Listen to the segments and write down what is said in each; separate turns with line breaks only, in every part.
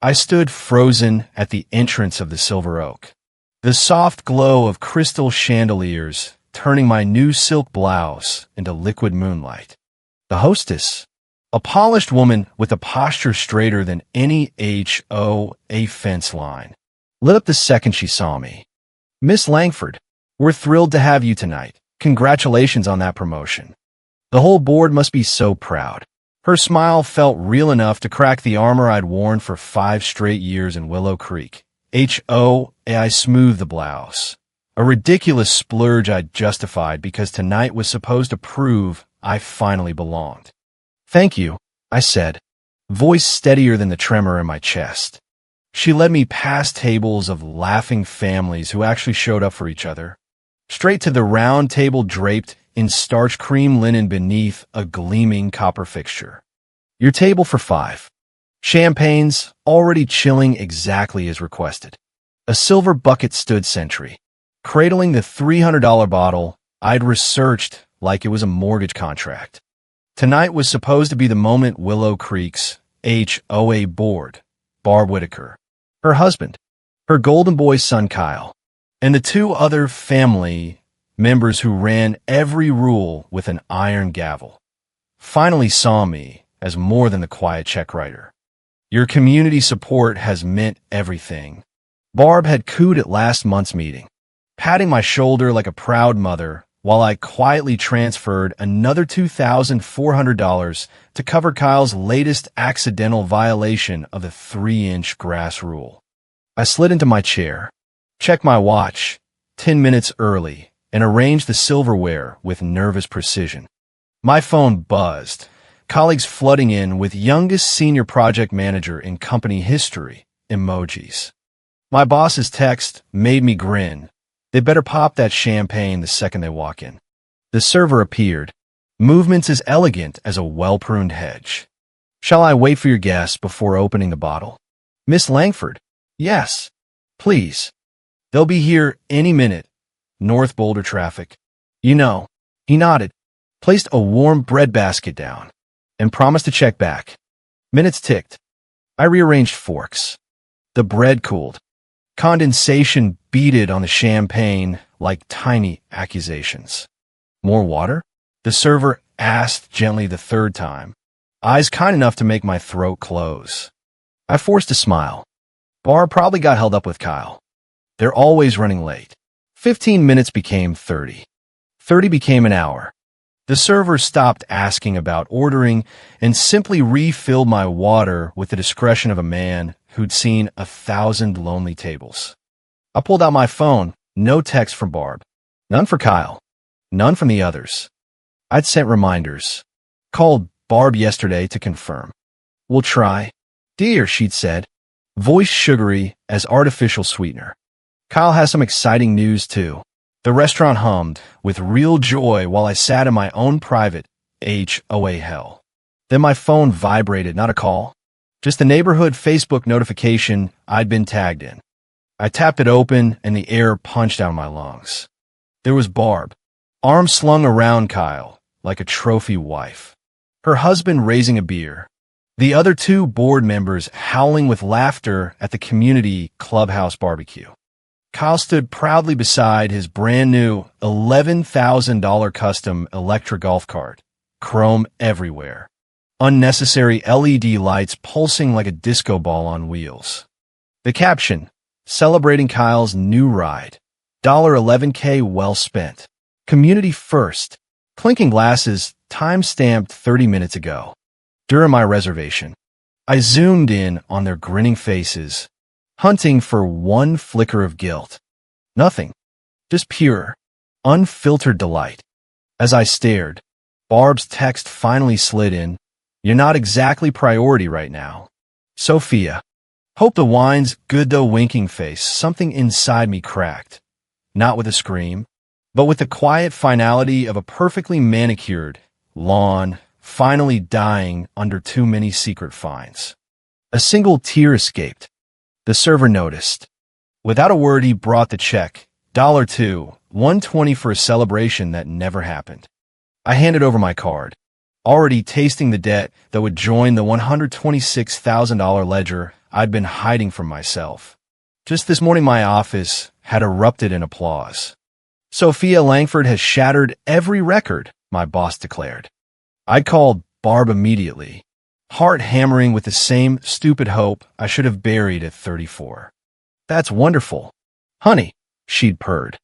I stood frozen at the entrance of the Silver Oak. The soft glow of crystal chandeliers turning my new silk blouse into liquid moonlight. The hostess, a polished woman with a posture straighter than any HOA fence line, lit up the second she saw me. "Miss Langford, we're thrilled to have you tonight. Congratulations on that promotion. The whole board must be so proud." Her smile felt real enough to crack the armor I'd worn for 5 straight years in Willow Creek. I smoothed the blouse. A ridiculous splurge I'd justified because tonight was supposed to prove I finally belonged. "Thank you," I said, voice steadier than the tremor in my chest. She led me past tables of laughing families who actually showed up for each other, straight to the round table draped in starched cream linen beneath a gleaming copper fixture. "Your table for 5. Champagnes, already chilling exactly as requested." A silver bucket stood sentry, cradling the $300 bottle I'd researched like it was a mortgage contract. Tonight was supposed to be the moment Willow Creek's HOA board, Barb Whitaker, her husband, her golden boy son Kyle, and the 2 other family members who ran every rule with an iron gavel, finally saw me as more than the quiet check writer. "Your community support has meant everything." Barb had cooed at last month's meeting, patting my shoulder like a proud mother while I quietly transferred another $2,400 to cover Kyle's latest accidental violation of the 3-inch grass rule. I slid into my chair, checked my watch, 10 minutes early, and arranged the silverware with nervous precision. My phone buzzed, colleagues flooding in with youngest senior project manager in company history emojis. My boss's text made me grin. They better pop that champagne the second they walk in. The server appeared, movements as elegant as a well-pruned hedge. "Shall I wait for your guests before opening the bottle?" "Miss Langford?" "Yes, please. They'll be here any minute. North Boulder traffic." "You know." He nodded, placed a warm breadbasket down, and promised to check back. Minutes ticked. I rearranged forks. The bread cooled. Condensation beaded on the champagne like tiny accusations. "More water?" the server asked gently the 3rd time, eyes kind enough to make my throat close. I forced a smile. Barb probably got held up with Kyle. They're always running late. 15 minutes became 30. 30 became an hour. The server stopped asking about ordering and simply refilled my water with the discretion of a man who'd seen 1,000 lonely tables. I pulled out my phone. No text from Barb. None for Kyle. None from the others. I'd sent reminders. Called Barb yesterday to confirm. "We'll try." "Dear," she'd said, voice sugary as artificial sweetener. "Kyle has some exciting news, too." The restaurant hummed with real joy while I sat in my own private HOA hell. Then my phone vibrated, not a call, just a neighborhood Facebook notification I'd been tagged in. I tapped it open and the air punched out of my lungs. There was Barb, arms slung around Kyle like a trophy wife, her husband raising a beer, the other 2 board members howling with laughter at the community clubhouse barbecue. Kyle stood proudly beside his brand-new $11,000 custom electric golf cart, chrome everywhere, unnecessary LED lights pulsing like a disco ball on wheels. The caption, celebrating Kyle's new ride, $11K well spent. Community first. Clinking glasses, time-stamped 30 minutes ago. During my reservation, I zoomed in on their grinning faces, hunting for one flicker of guilt. Nothing. Just pure, unfiltered delight. As I stared, Barb's text finally slid in. "You're not exactly priority right now. Sophia." Hope the wine's good though winking face. Something inside me cracked. Not with a scream, but with the quiet finality of a perfectly manicured lawn finally dying under too many secret fines. A single tear escaped. The server noticed. Without a word, he brought the check. $2, $120 for a celebration that never happened. I handed over my card, already tasting the debt that would join the $126,000 ledger I'd been hiding from myself. Just this morning, my office had erupted in applause. Sophia Langford has shattered every record, my boss declared. I called Barb immediately, heart hammering with the same stupid hope I should have buried at 34. That's wonderful. Honey, she'd purred.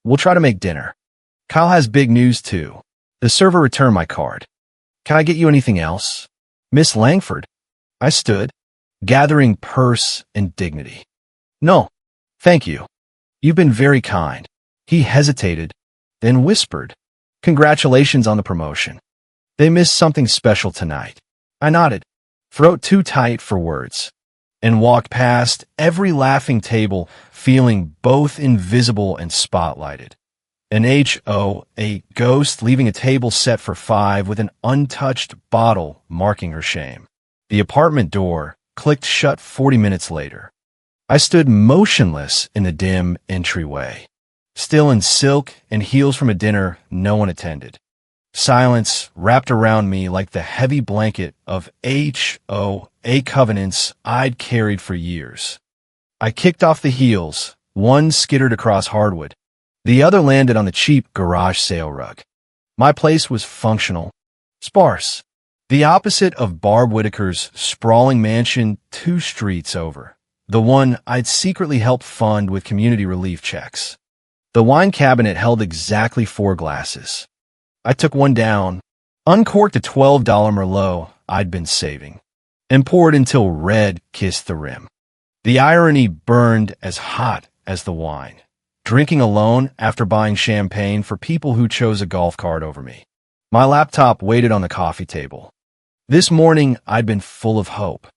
We'll try to make dinner. Kyle has big news, too. The server returned my card. Can I get you anything else? Miss Langford. I stood, gathering purse and dignity. No, thank you. You've been very kind. He hesitated, then whispered, Congratulations on the promotion. They missed something special tonight. I nodded, throat too tight for words, and walked past every laughing table, feeling both invisible and spotlighted. An HOA ghost leaving a table set for 5 with an untouched bottle marking her shame. The apartment door clicked shut 40 minutes later. I stood motionless in the dim entryway, still in silk and heels from a dinner no one attended. Silence wrapped around me like the heavy blanket of HOA covenants I'd carried for years. I kicked off the heels, one skittered across hardwood. The other landed on the cheap garage sale rug. My place was functional, sparse, the opposite of Barb Whitaker's sprawling mansion 2 streets over, the one I'd secretly helped fund with community relief checks. The wine cabinet held exactly 4 glasses. I took one down, uncorked a $12 Merlot I'd been saving, and poured until red kissed the rim. The irony burned as hot as the wine. Drinking alone after buying champagne for people who chose a golf cart over me. My laptop waited on the coffee table. This morning, I'd been full of hope,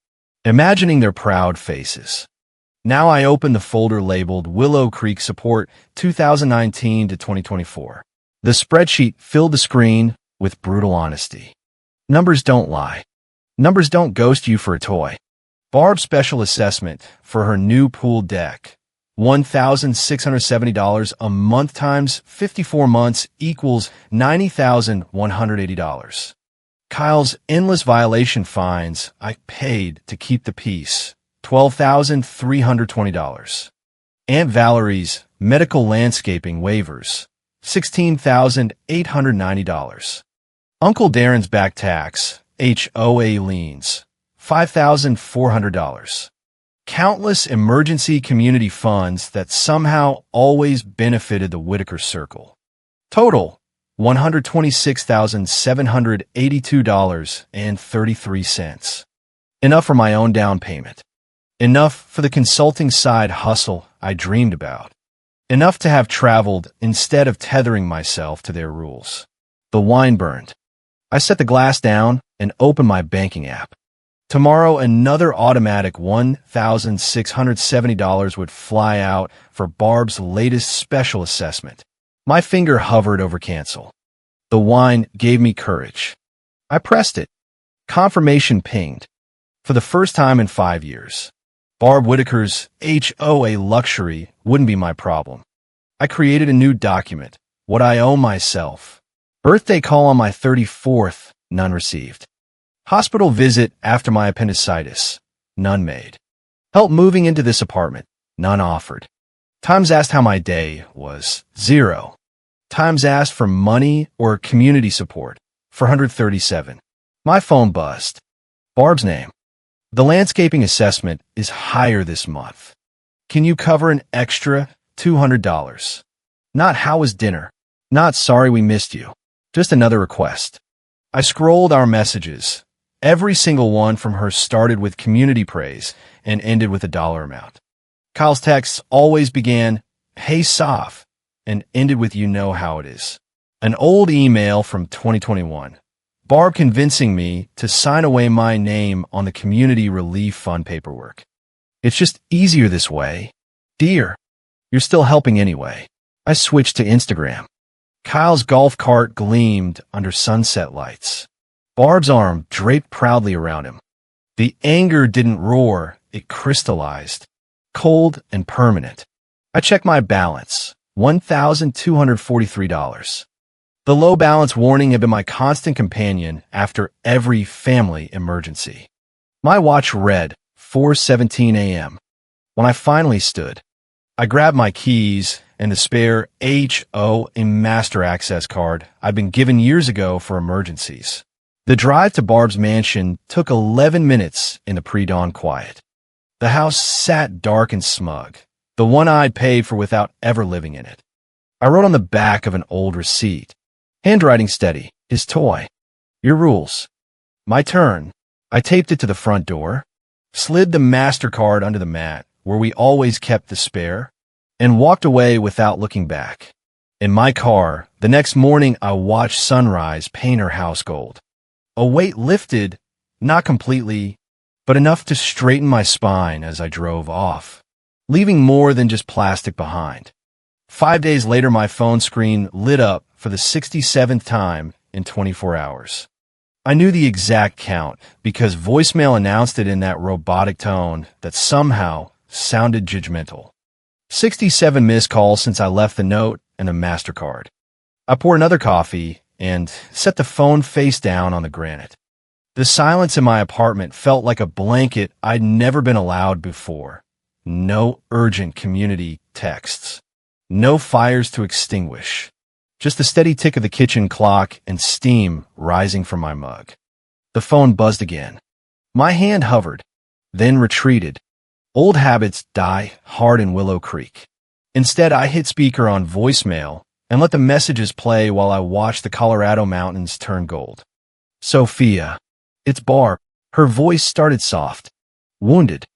imagining their proud faces. Now I opened the folder labeled Willow Creek Support 2019 to 2024. The spreadsheet filled the screen with brutal honesty. Numbers don't lie. Numbers don't ghost you for a toy. Barb's special assessment for her new pool deck. $1,670 a month times 54 months equals $90,180. Kyle's endless violation fines I paid to keep the peace, $12,320. Aunt Valerie's medical landscaping waivers, $16,890. Uncle Darren's back tax, HOA liens, $5,400. Countless emergency community funds that somehow always benefited the Whitaker circle. Total, $126,782.33. Enough for my own down payment. Enough for the consulting side hustle I dreamed about. Enough to have traveled instead of tethering myself to their rules. The wine burned. I set the glass down and opened my banking app. Tomorrow, another automatic $1,670 would fly out for Barb's latest special assessment. My finger hovered over cancel. The wine gave me courage. I pressed it. Confirmation pinged. For the first time in 5 years, Barb Whitaker's HOA luxury wouldn't be my problem. I created a new document, what I owe myself. Birthday call on my 34th, none received. Hospital visit after my appendicitis, none made. Help moving into this apartment, none offered. Times asked how my day was, 0. Times asked for money or community support, 437. My phone buzzed. Barb's name. The landscaping assessment is higher this month. Can you cover an extra $200? Not how was dinner? Not sorry we missed you. Just another request. I scrolled our messages. Every single one from her started with community praise and ended with a dollar amount. Kyle's texts always began, "Hey, Soph," and ended with "You know how it is." An old email from 2021. Barb convincing me to sign away my name on the Community Relief Fund paperwork. It's just easier this way. Dear, you're still helping anyway. I switched to Instagram. Kyle's golf cart gleamed under sunset lights. Barb's arm draped proudly around him. The anger didn't roar, it crystallized, cold and permanent. I checked my balance, $1,243. The low balance warning had been my constant companion after every family emergency. My watch read 4:17 a.m. When I finally stood, I grabbed my keys and the spare HOA master access card I'd been given years ago for emergencies. The drive to Barb's mansion took 11 minutes in the pre-dawn quiet. The house sat dark and smug, the one I'd paid for without ever living in it. I wrote on the back of an old receipt, handwriting steady, his toy. Your rules. My turn. I taped it to the front door, slid the MasterCard under the mat, where we always kept the spare, and walked away without looking back. In my car, the next morning I watched sunrise paint her house gold. A weight lifted, not completely, but enough to straighten my spine as I drove off, leaving more than just plastic behind. 5 days later, my phone screen lit up for the 67th time in 24 hours. I knew the exact count because voicemail announced it in that robotic tone that somehow sounded judgmental. 67 missed calls since I left the note and the MasterCard. I poured another coffee and set the phone face down on the granite. The silence in my apartment felt like a blanket I'd never been allowed before. No urgent community texts. No fires to extinguish. Just the steady tick of the kitchen clock and steam rising from my mug. The phone buzzed again. My hand hovered, then retreated. Old habits die hard in Willow Creek. Instead, I hit speaker on voicemail and let the messages play while I watched the Colorado mountains turn gold. Sophia. It's Barb. Her voice started soft. Wounded.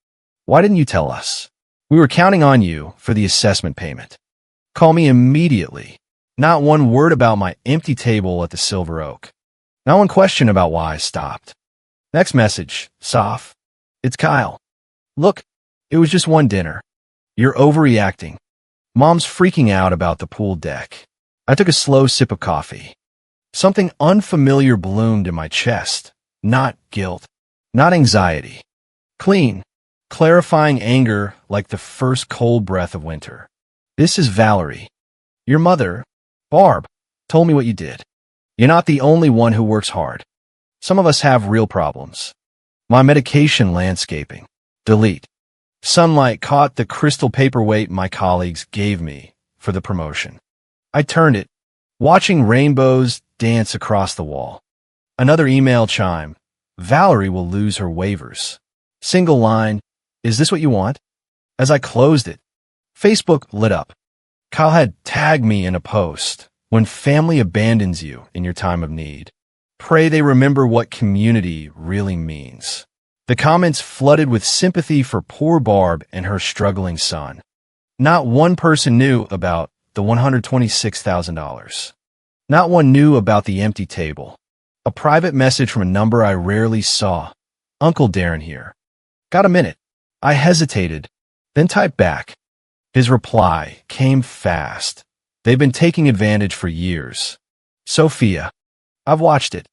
Why didn't you tell us? We were counting on you for the assessment payment. Call me immediately. Not one word about my empty table at the Silver Oak. Not one question about why I stopped. Next message. Soph. It's Kyle. Look, it was just one dinner. You're overreacting. Mom's freaking out about the pool deck. I took a slow sip of coffee. Something unfamiliar bloomed in my chest. Not guilt. Not anxiety. Clean, clarifying anger like the first cold breath of winter. This is Valerie. Your mother, Barb, told me what you did. You're not the only one who works hard. Some of us have real problems. My medication landscaping. Delete. Sunlight caught the crystal paperweight my colleagues gave me for the promotion. I turned it, watching rainbows dance across the wall. Another email chime. Valerie will lose her waivers. Single line. Is this what you want? As I closed it, Facebook lit up. Kyle had tagged me in a post. When family abandons you in your time of need, pray they remember what community really means. The comments flooded with sympathy for poor Barb and her struggling son. Not one person knew about the $126,000. Not one knew about the empty table. A private message from a number I rarely saw. Uncle Darren here. Got a minute. I hesitated, then typed back. His reply came fast. They've been taking advantage for years. Sophia. I've watched it.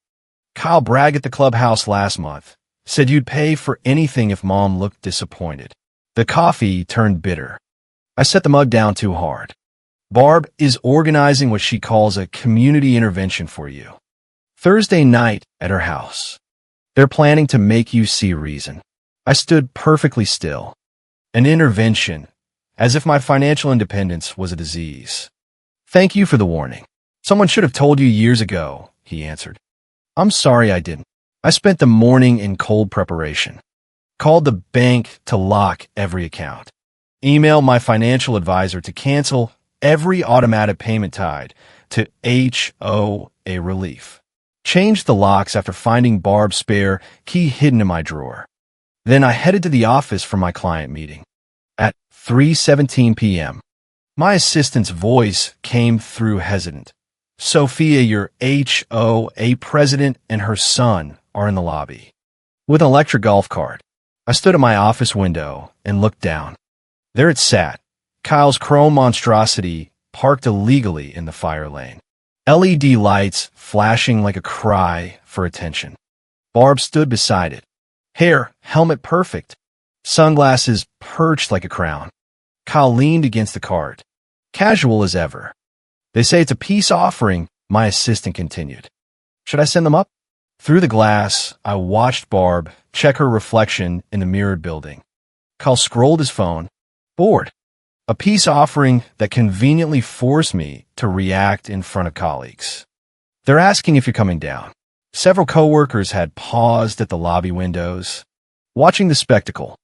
Kyle bragged at the clubhouse last month. Said you'd pay for anything if Mom looked disappointed. The coffee turned bitter. I set the mug down too hard. Barb is organizing what she calls a community intervention for you. Thursday night at her house. They're planning to make you see reason. I stood perfectly still. An intervention, as if my financial independence was a disease. Thank you for the warning. Someone should have told you years ago, he answered. I'm sorry I didn't. I spent the morning in cold preparation. Called the bank to lock every account. Emailed my financial advisor to cancel every automatic payment tied to HOA Relief. Changed the locks after finding Barb's spare key hidden in my drawer. Then I headed to the office for my client meeting. At 3:17 p.m., my assistant's voice came through hesitant. Sophia, your HOA president, and her son are in the lobby. With an electric golf cart, I stood at my office window and looked down. There it sat, Kyle's chrome monstrosity parked illegally in the fire lane. LED lights flashing like a cry for attention. Barb stood beside it. Hair, helmet perfect. Sunglasses perched like a crown. Kyle leaned against the cart, casual as ever. They say it's a peace offering, my assistant continued. Should I send them up? Through the glass, I watched Barb check her reflection in the mirrored building. Kyle scrolled his phone, bored. A peace offering that conveniently forced me to react in front of colleagues. They're asking if you're coming down. Several coworkers had paused at the lobby windows, watching the spectacle.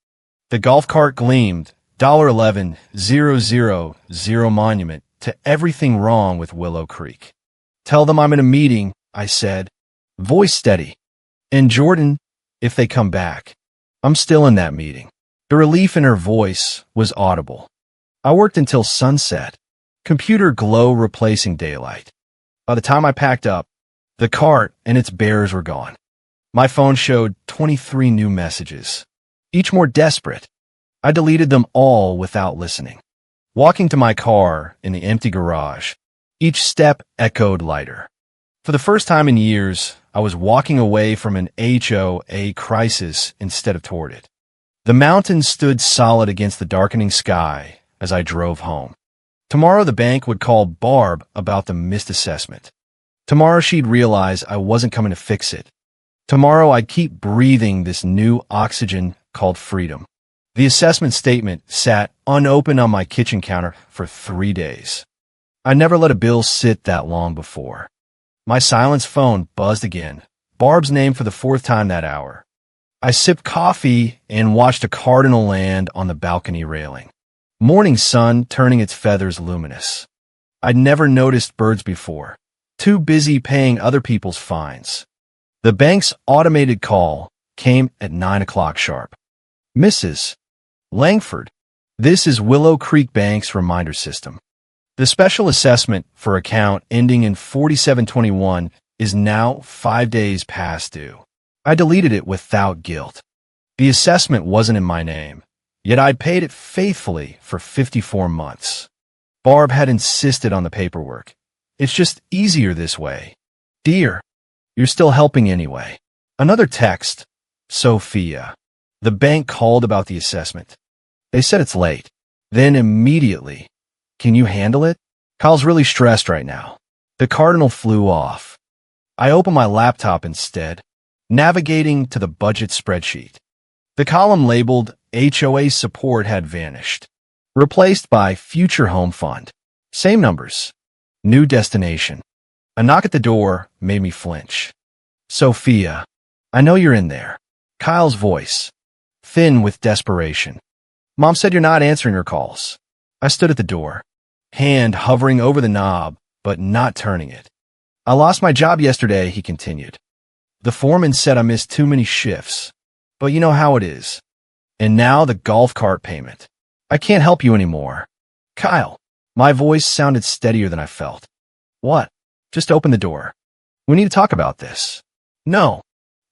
The golf cart gleamed, $11,000 monument to everything wrong with Willow Creek. Tell them I'm in a meeting, I said, voice steady. And Jordan, if they come back. I'm still in that meeting. The relief in her voice was audible. I worked until sunset, computer glow replacing daylight. By the time I packed up, the cart and its bearers were gone. My phone showed 23 new messages, each more desperate. I deleted them all without listening. Walking to my car in the empty garage, each step echoed lighter. For the first time in years, I was walking away from an HOA crisis instead of toward it. The mountains stood solid against the darkening sky as I drove home. Tomorrow the bank would call Barb about the missed assessment. Tomorrow she'd realize I wasn't coming to fix it. Tomorrow I'd keep breathing this new oxygen called freedom. The assessment statement sat unopened on my kitchen counter for 3 days. I never let a bill sit that long before. My silenced phone buzzed again, Barb's name for the 4th time that hour. I sipped coffee and watched a cardinal land on the balcony railing. Morning sun turning its feathers luminous. I'd never noticed birds before, too busy paying other people's fines. The bank's automated call came at 9 o'clock sharp. Mrs. Langford, this is Willow Creek Bank's reminder system. The special assessment for account ending in 4721 is now 5 days past due. I deleted it without guilt. The assessment wasn't in my name. Yet I'd paid it faithfully for 54 months. Barb had insisted on the paperwork. It's just easier this way. Dear, you're still helping anyway. Another text. Sophia. The bank called about the assessment. They said it's late. Then immediately, can you handle it? Kyle's really stressed right now. The cardinal flew off. I opened my laptop instead, navigating to the budget spreadsheet. The column labeled HOA support had vanished, replaced by future home fund. Same numbers. New destination. A knock at the door made me flinch. Sophia, I know you're in there. Kyle's voice, thin with desperation. Mom said you're not answering her calls. I stood at the door, hand hovering over the knob, but not turning it. I lost my job yesterday, he continued. The foreman said I missed too many shifts, but you know how it is. And now the golf cart payment. I can't help you anymore. Kyle, my voice sounded steadier than I felt. What? Just open the door. We need to talk about this. No,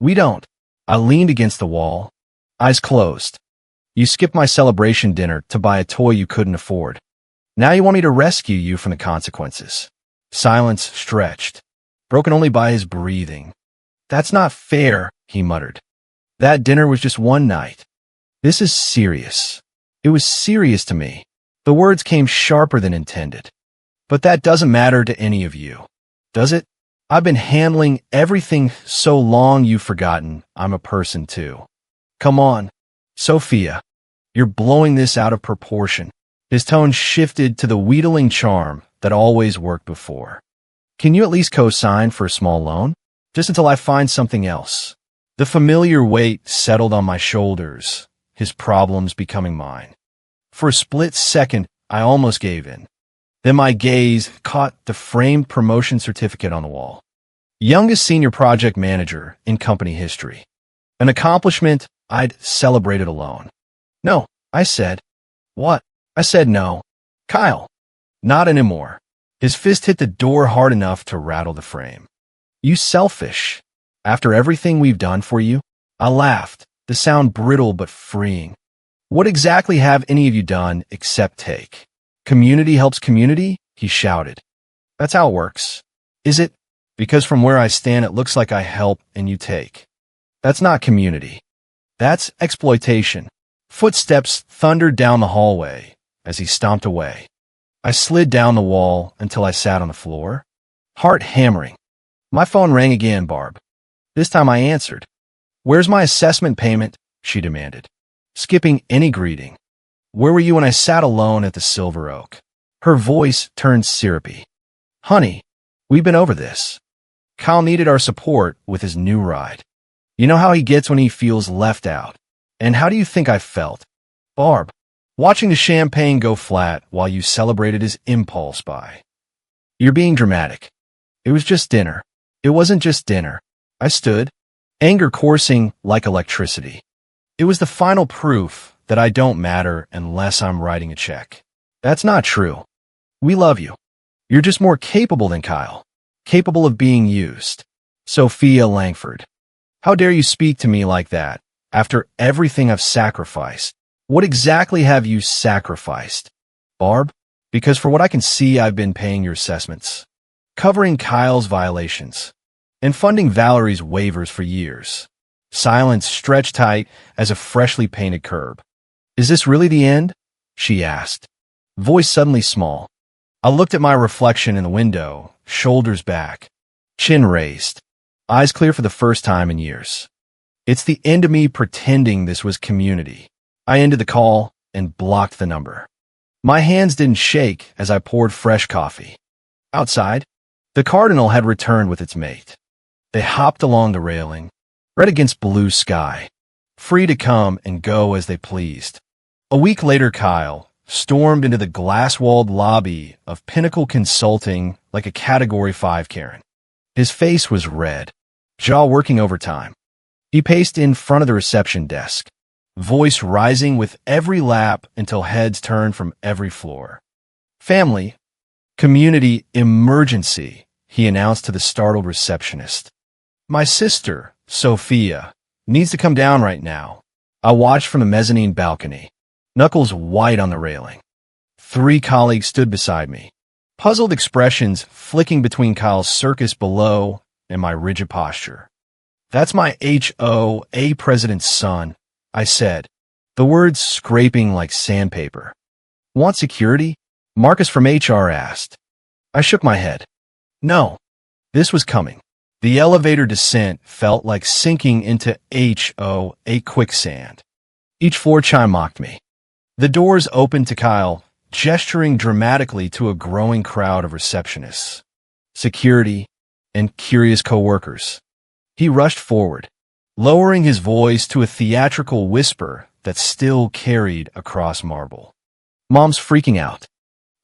we don't. I leaned against the wall, eyes closed. You skipped my celebration dinner to buy a toy you couldn't afford. Now you want me to rescue you from the consequences. Silence stretched, broken only by his breathing. That's not fair, he muttered. That dinner was just one night. This is serious. It was serious to me. The words came sharper than intended. But that doesn't matter to any of you, does it? I've been handling everything so long you've forgotten I'm a person too. Come on, Sophia. You're blowing this out of proportion. His tone shifted to the wheedling charm that always worked before. Can you at least co-sign for a small loan? Just until I find something else. The familiar weight settled on my shoulders, his problems becoming mine. For a split second, I almost gave in. Then my gaze caught the framed promotion certificate on the wall. Youngest senior project manager in company history. An accomplishment I'd celebrated alone. No, I said. What? I said no. Kyle. Not anymore. His fist hit the door hard enough to rattle the frame. You selfish. After everything we've done for you? I laughed, the sound brittle but freeing. What exactly have any of you done except take? Community helps community? He shouted. That's how it works. Is it? Because from where I stand, it looks like I help and you take. That's not community. That's exploitation. Footsteps thundered down the hallway as he stomped away. I slid down the wall until I sat on the floor, heart hammering. My phone rang again, Barb. This time I answered. "Where's my assessment payment?" she demanded, skipping any greeting. "Where were you when I sat alone at the Silver Oak?" Her voice turned syrupy. "Honey, we've been over this." Kyle needed our support with his new ride. You know how he gets when he feels left out. And how do you think I felt? Barb, watching the champagne go flat while you celebrated his impulse buy. "You're being dramatic. It was just dinner." "It wasn't just dinner." I stood, anger coursing like electricity. "It was the final proof that I don't matter unless I'm writing a check." "That's not true. We love you. You're just more capable than Kyle. Capable of being used." Sophia Langford. "How dare you speak to me like that? After everything I've sacrificed." "What exactly have you sacrificed?" "Barb, because for what I can see, I've been paying your assessments, covering Kyle's violations, and funding Valerie's waivers for years." Silence stretched tight as a freshly painted curb. "Is this really the end?" she asked, voice suddenly small. I looked at my reflection in the window, shoulders back, chin raised, eyes clear for the first time in years. It's the end of me pretending this was community. I ended the call and blocked the number. My hands didn't shake as I poured fresh coffee. Outside, the cardinal had returned with its mate. They hopped along the railing, red against blue sky, free to come and go as they pleased. A week later, Kyle stormed into the glass-walled lobby of Pinnacle Consulting like a Category 5 Karen. His face was red, jaw working overtime. He paced in front of the reception desk, voice rising with every lap until heads turned from every floor. "Family, community emergency," he announced to the startled receptionist. "My sister, Sophia, needs to come down right now." I watched from the mezzanine balcony, knuckles white on the railing. 3 colleagues stood beside me, puzzled expressions flicking between Kyle's circus below and my rigid posture. "That's my HOA president's son," I said, the words scraping like sandpaper. "Want security?" Marcus from HR asked. I shook my head. No, this was coming. The elevator descent felt like sinking into HOA quicksand. Each floor chime mocked me. The doors opened to Kyle, gesturing dramatically to a growing crowd of receptionists, security, and curious coworkers. He rushed forward, lowering his voice to a theatrical whisper that still carried across marble. "Mom's freaking out.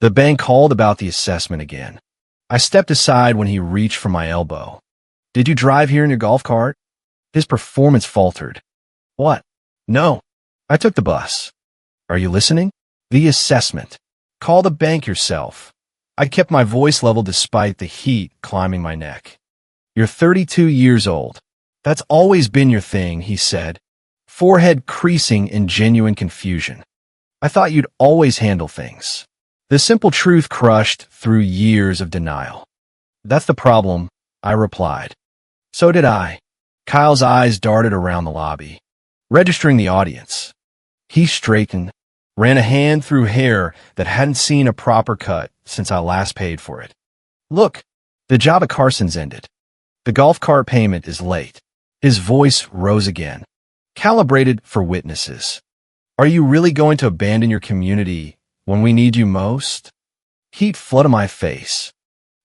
The bank called about the assessment again." I stepped aside when he reached for my elbow. "Did you drive here in your golf cart?" His performance faltered. "What?" "No, I took the bus." "Are you listening?" "The assessment. Call the bank yourself." I kept my voice level despite the heat climbing my neck. "You're 32 years old. That's always been your thing," he said, forehead creasing in genuine confusion. "I thought you'd always handle things." The simple truth crushed through years of denial. "That's the problem," I replied. "So did I." Kyle's eyes darted around the lobby, registering the audience. He straightened, ran a hand through hair that hadn't seen a proper cut since I last paid for it. "Look, the job at Carson's ended. The golf cart payment is late." His voice rose again, calibrated for witnesses. "Are you really going to abandon your community when we need you most?" Heat flooded my face.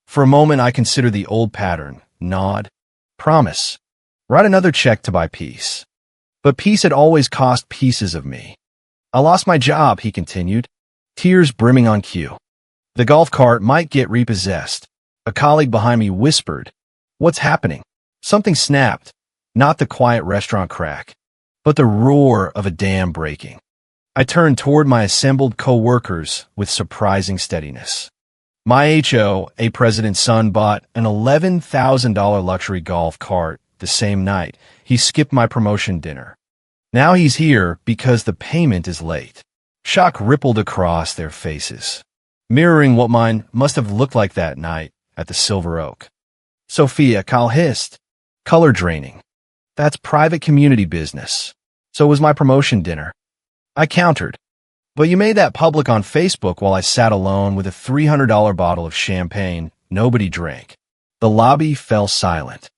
For a moment, I considered the old pattern: nod, promise, write another check to buy peace. But peace had always cost pieces of me. "I lost my job," he continued, tears brimming on cue. "The golf cart might get repossessed." A colleague behind me whispered, "What's happening?" Something snapped, not the quiet restaurant crack, but the roar of a dam breaking. I turned toward my assembled co-workers with surprising steadiness. My HOA president's son bought an $11,000 luxury golf cart the same night he skipped my promotion dinner. Now he's here because the payment is late. Shock rippled across their faces, mirroring what mine must have looked like that night at the Silver Oak. "Sophia," Kyle hissed, color draining. "That's private community business. So was my promotion dinner." I countered. "But you made that public on Facebook while I sat alone with a $300 bottle of champagne nobody drank." The lobby fell silent.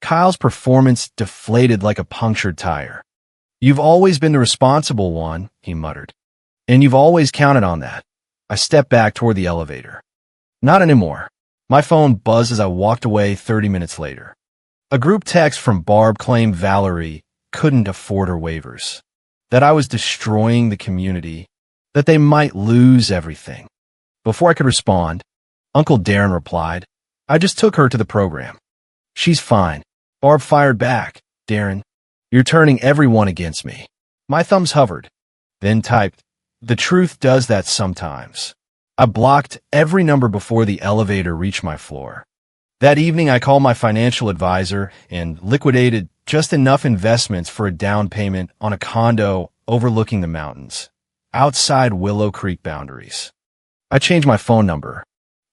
Kyle's performance deflated like a punctured tire. "You've always been the responsible one," he muttered. "And you've always counted on that." I stepped back toward the elevator. Not anymore. My phone buzzed as I walked away 30 minutes later. A group text from Barb claimed Valerie couldn't afford her waivers, that I was destroying the community, that they might lose everything. Before I could respond, Uncle Darren replied, "I just took her to the program. She's fine." Barb fired back, "Darren, you're turning everyone against me." My thumbs hovered, then typed, "The truth does that sometimes." I blocked every number before the elevator reached my floor. That evening, I called my financial advisor and liquidated just enough investments for a down payment on a condo overlooking the mountains, outside Willow Creek boundaries. I changed my phone number,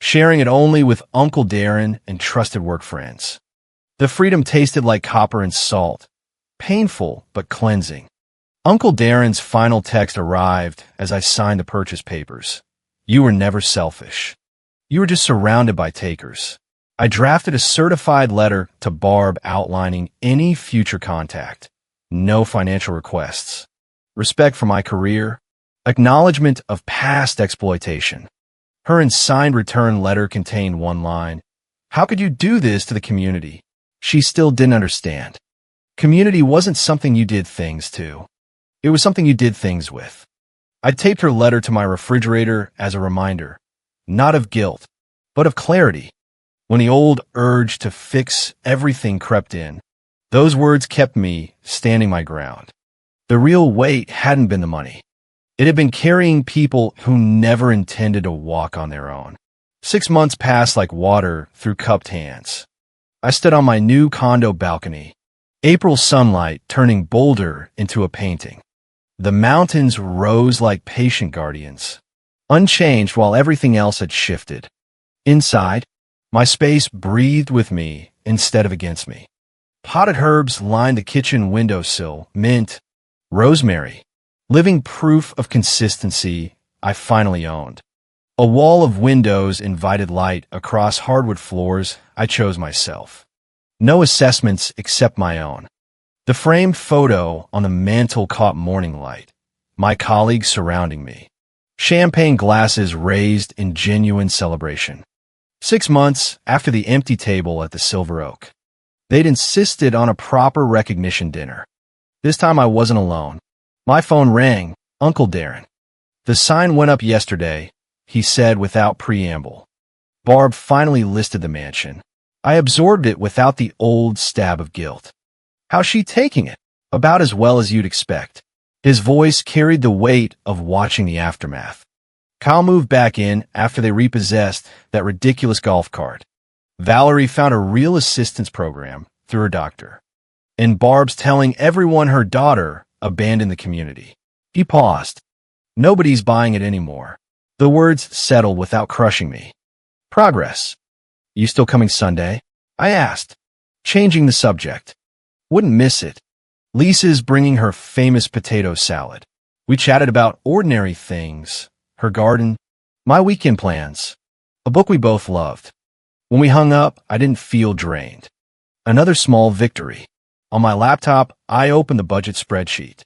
sharing it only with Uncle Darren and trusted work friends. The freedom tasted like copper and salt, painful but cleansing. Uncle Darren's final text arrived as I signed the purchase papers. "You were never selfish. You were just surrounded by takers." I drafted a certified letter to Barb outlining any future contact, no financial requests, respect for my career, acknowledgement of past exploitation. Her unsigned return letter contained one line, "How could you do this to the community?" She still didn't understand. Community wasn't something you did things to. It was something you did things with. I taped her letter to my refrigerator as a reminder, not of guilt, but of clarity. When the old urge to fix everything crept in, those words kept me standing my ground. The real weight hadn't been the money. It had been carrying people who never intended to walk on their own. 6 months passed like water through cupped hands. I stood on my new condo balcony, April sunlight turning boulder into a painting. The mountains rose like patient guardians, unchanged while everything else had shifted. Inside, my space breathed with me instead of against me. Potted herbs lined the kitchen windowsill, mint, rosemary, living proof of consistency I finally owned. A wall of windows invited light across hardwood floors I chose myself. No assessments except my own. The framed photo on the mantel caught morning light, my colleagues surrounding me. Champagne glasses raised in genuine celebration. 6 months after the empty table at the Silver Oak. They'd insisted on a proper recognition dinner. This time I wasn't alone. My phone rang, "Uncle Darren." "The sign went up yesterday," he said without preamble. Barb finally listed the mansion. I absorbed it without the old stab of guilt. "How's she taking it?" "About as well as you'd expect." His voice carried the weight of watching the aftermath. Kyle moved back in after they repossessed that ridiculous golf cart. Valerie found a real assistance program through her doctor. And Barb's telling everyone her daughter abandoned the community. He paused. "Nobody's buying it anymore." The words settled without crushing me. "Progress. You still coming Sunday?" I asked, changing the subject. "Wouldn't miss it." Lisa's bringing her famous potato salad. We chatted about ordinary things, her garden, my weekend plans, a book we both loved. When we hung up, I didn't feel drained. Another small victory. On my laptop, I opened the budget spreadsheet.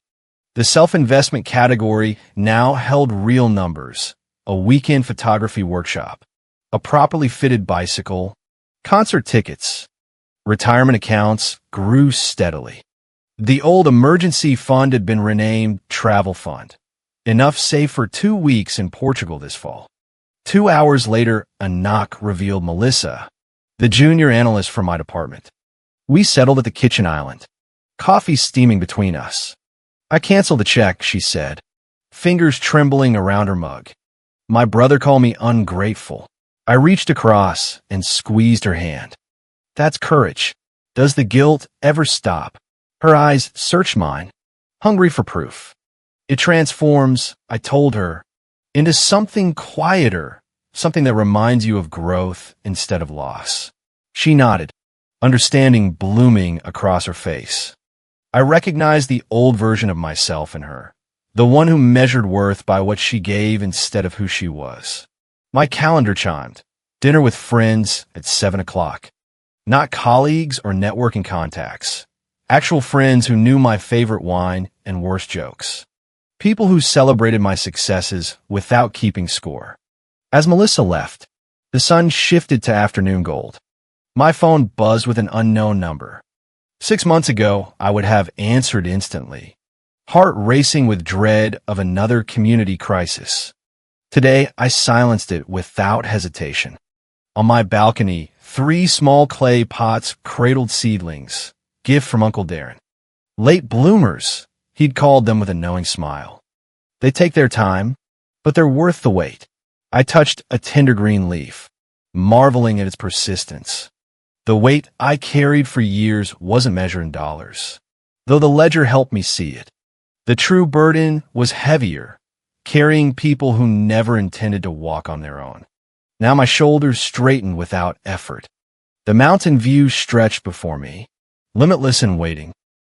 The self-investment category now held real numbers. A weekend photography workshop, a properly fitted bicycle, concert tickets. Retirement accounts grew steadily. The old emergency fund had been renamed Travel Fund. Enough saved for 2 weeks in Portugal this fall. 2 hours later, a knock revealed Melissa, the junior analyst from my department. We settled at the kitchen island, coffee steaming between us. "I canceled the check," she said, fingers trembling around her mug. My brother called me ungrateful. I reached across and squeezed her hand. That's courage. Does the guilt ever stop? Her eyes searched mine, hungry for proof. It transforms, I told her, into something quieter, something that reminds you of growth instead of loss. She nodded, understanding blooming across her face. I recognized the old version of myself in her, the one who measured worth by what she gave instead of who she was. My calendar chimed. Dinner with friends at 7 o'clock. Not colleagues or networking contacts. Actual friends who knew my favorite wine and worst jokes. People who celebrated my successes without keeping score. As Melissa left, the sun shifted to afternoon gold. My phone buzzed with an unknown number. 6 months ago, I would have answered instantly, heart racing with dread of another community crisis. Today, I silenced it without hesitation. On my balcony, 3 small clay pots cradled seedlings, gift from Uncle Darren. Late bloomers, he'd called them with a knowing smile. They take their time, but they're worth the wait. I touched a tender green leaf, marveling at its persistence. The weight I carried for years wasn't measured in dollars, though the ledger helped me see it. The true burden was heavier, carrying people who never intended to walk on their own. Now my shoulders straightened without effort. The mountain view stretched before me, limitless and waiting.